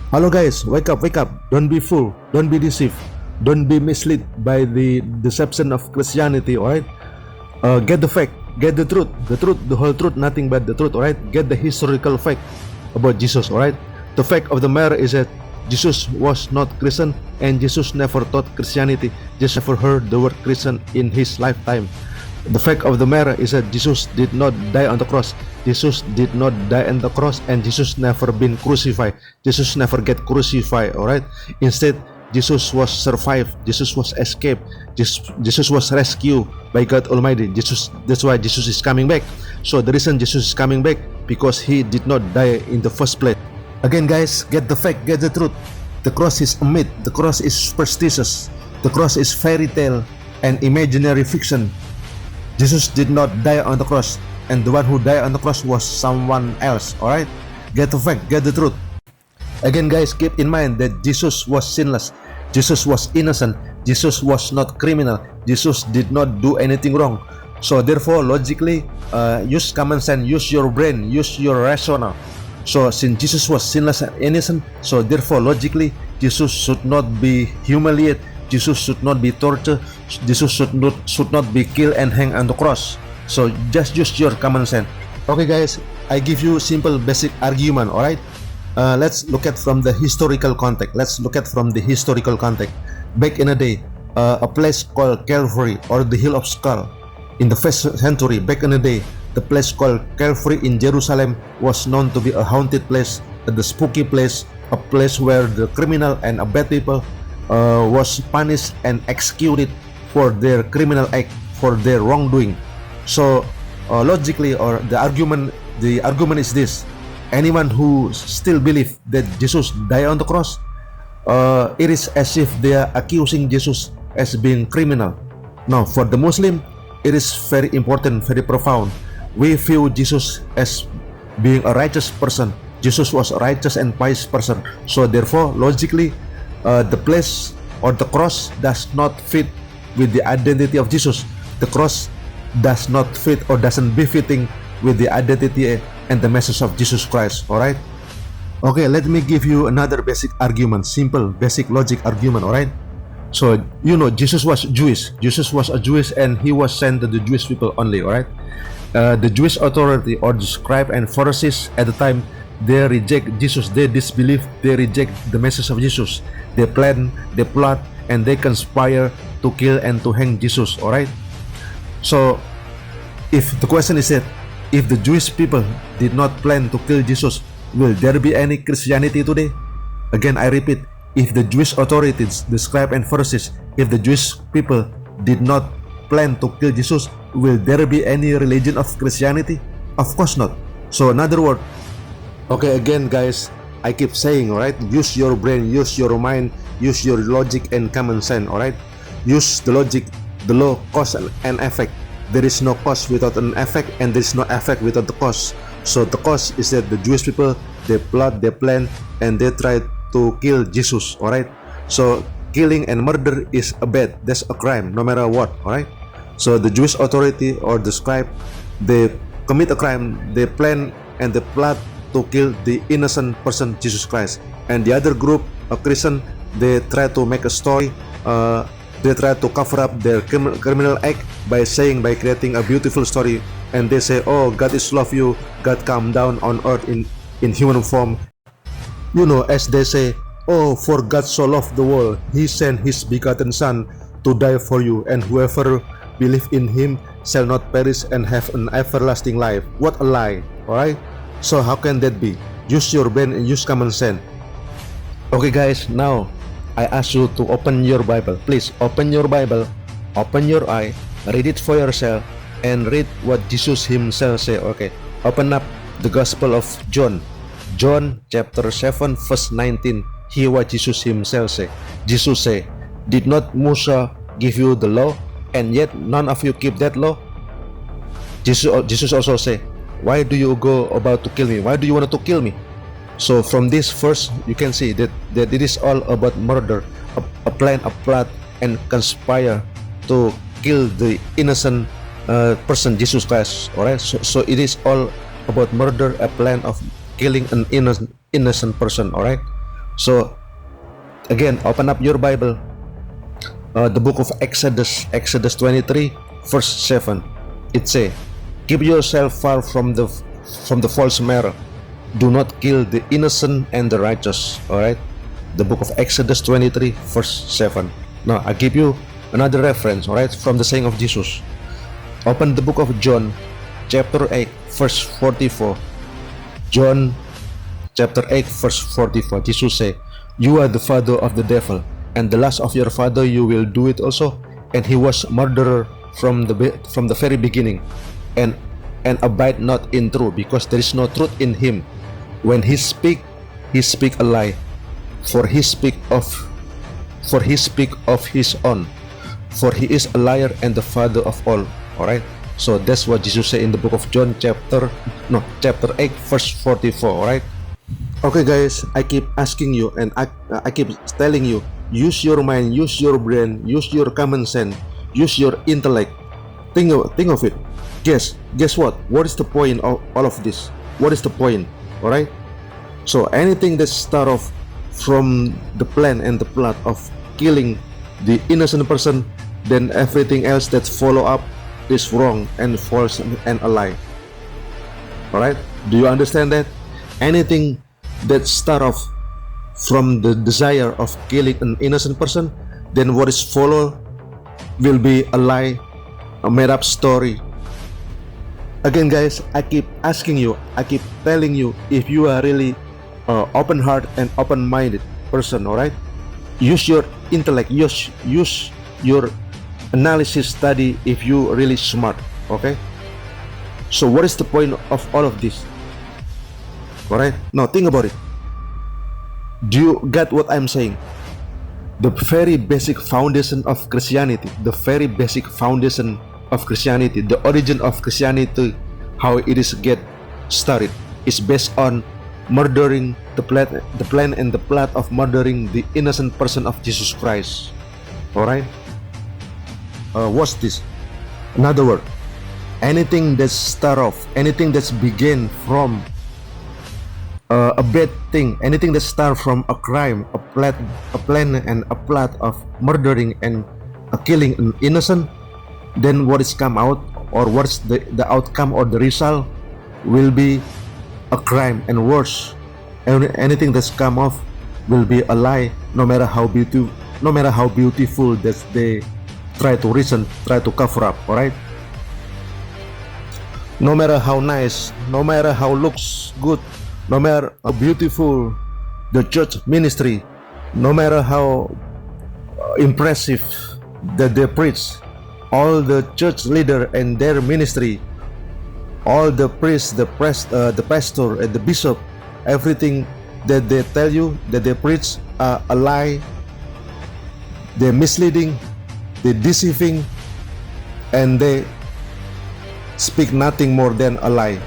Hello guys, wake up, wake up. Don't be fooled, don't be deceived, don't be misled by the deception of Christianity, alright? Get the fact, get the truth, the whole truth, nothing but the truth, alright? Get the historical fact about Jesus, alright? The fact of the matter is that Jesus was not Christian and Jesus never taught Christianity. Jesus never heard the word Christian in his lifetime. The fact of the matter is that Jesus did not die on the cross. Jesus did not die on the cross, and Jesus never been crucified. Jesus never get crucified, alright? Instead, Jesus was survived. Jesus was escaped. Jesus was rescued by God Almighty. That's why Jesus is coming back. So the reason Jesus is coming back, because he did not die in the first place. Again guys, get the fact, get the truth. The cross is a myth. The cross is superstitious. The cross is fairy tale and imaginary fiction. Jesus did not die on the cross, and the one who died on the cross was someone else, alright? Get the fact, get the truth. Again guys, keep in mind that Jesus was sinless. Jesus was innocent. Jesus was not criminal. Jesus did not do anything wrong. So therefore, logically, use common sense, use your brain, use your rational. So since Jesus was sinless and innocent, so therefore logically, Jesus should not be humiliated. Jesus should not be tortured. Jesus should not be killed and hanged on the cross. So just use your common sense. Okay guys, I give you simple basic argument, alright? Let's look at from the historical context. Back in the day, a place called Calvary or the Hill of Skull, in the first century, back in the day, the place called Calvary in Jerusalem was known to be a haunted place, the spooky place, a place where the criminal and bad people was punished and executed for their criminal act, for their wrongdoing. So logically, or the argument is this: anyone who still believe that Jesus died on the cross, it is as if they are accusing Jesus as being criminal. Now, for the Muslim, it is very important, very profound. We view Jesus as being a righteous person. Jesus was a righteous and pious person. So therefore, logically, the place or the cross does not fit with the identity of Jesus. The cross does not fit or doesn't befitting with the identity and the message of Jesus Christ. Alright? Okay, let me give you another basic argument, simple basic logic argument. Alright? So Jesus was Jewish. Jesus was a Jewish, and he was sent to the Jewish people only. Alright? The Jewish authority or the scribe and Pharisees at the time, they reject Jesus, they disbelieve, they reject the message of Jesus. They plan, they plot, and they conspire to kill and to hang Jesus. Alright? So if the question is that, if the Jewish people did not plan to kill Jesus, will there be any Christianity today? Again, I repeat, if the Jewish authorities, the scribe and Pharisees, if the Jewish people did not plan to kill Jesus, will there be any religion of Christianity? Of course not. So in other words, okay, again guys, I keep saying, alright, use your brain, use your mind, use your logic and common sense, alright? Use the logic, the law, cause and effect. There is no cause without an effect, and there is no effect without the cause. So the cause is that the Jewish people, they plot, they plan, and they try to kill Jesus, alright? So killing and murder is a bad, that's a crime, no matter what, alright? So the Jewish authority or the scribe, they commit a crime, they plan and they plot to kill the innocent person, Jesus Christ. And the other group, a Christian, they try to make a story, they try to cover up their criminal act by creating a beautiful story, and they say, oh, God is love you, God come down on earth in human form. As they say, oh, for God so loved the world, he sent his begotten son to die for you, and whoever believe in him shall not perish and have an everlasting life. What a lie, alright? So how can that be? Use your brain and use common sense. Okay guys, now I ask you to open your Bible. Please open your Bible, open your eye, read it for yourself, and read what Jesus himself say. Okay, open up the Gospel of John, John chapter 7 verse 19. Hear what Jesus himself say. Jesus say, did not Musa give you the law, and yet none of you keep that law? Jesus also say, why do you go about to kill me? Why do you want to kill me? So from this verse, you can see that it is all about murder, a plan, a plot, and conspire to kill the innocent person, Jesus Christ. Alright, so it is all about murder, a plan of killing an innocent person. Alright, So again, open up your Bible, the book of Exodus 23 verse 7. It say, keep yourself far from the false mirror. Do not kill the innocent and the righteous. All right, the book of Exodus 23 verse 7. Now I give you another reference, all right, from the saying of Jesus. Open the book of John chapter 8 verse 44. John chapter 8 verse 44. Jesus say, you are the father of the devil, and the lust of your father you will do it also. And he was murderer from the very beginning, and abide not in truth, because there is no truth in him. When he speak a lie, for he speak of his own, for he is a liar and the father of all. All right, so that's what Jesus say in the book of John chapter 8 verse 44. All right. Okay guys, I keep asking you, and I keep telling you, use your mind, use your brain, use your common sense, use your intellect. Think of it. Guess what is the point of all of this? What is the point? All right, so anything that start off from the plan and the plot of killing the innocent person, then everything else that follow up is wrong and false and a lie. All right, do you understand that? Anything that start off from the desire of killing an innocent person, then what is follow will be a lie, a made up story. Again guys, I keep asking you, I keep telling you, if you are really open heart and open minded person, all right, use your intellect, use your analysis, study if you really smart. Okay, so what is the point of all of this? All right, now think about it. Do you get what I'm saying? The very basic foundation of Christianity, the very basic foundation of Christianity, the origin of Christianity, how it is get started, is based on murdering the plan and the plot of murdering the innocent person of Jesus Christ. All right. What's this? In other words, anything that start off, anything that's begin from a bad thing, anything that start from a crime, a plan and a plot of murdering and killing an innocent, then what is come out, or what's the outcome or the result, will be a crime and worse. And anything that's come off will be a lie, no matter how beautiful that they try to reason, try to cover up. All right, no matter how nice, no matter how looks good, no matter how beautiful the church ministry, no matter how impressive that they preach, all the church leader and their ministry, all the priests, the pastor and the bishop, everything that they tell you, that they preach, are a lie. They're misleading, they're deceiving, and they speak nothing more than a lie.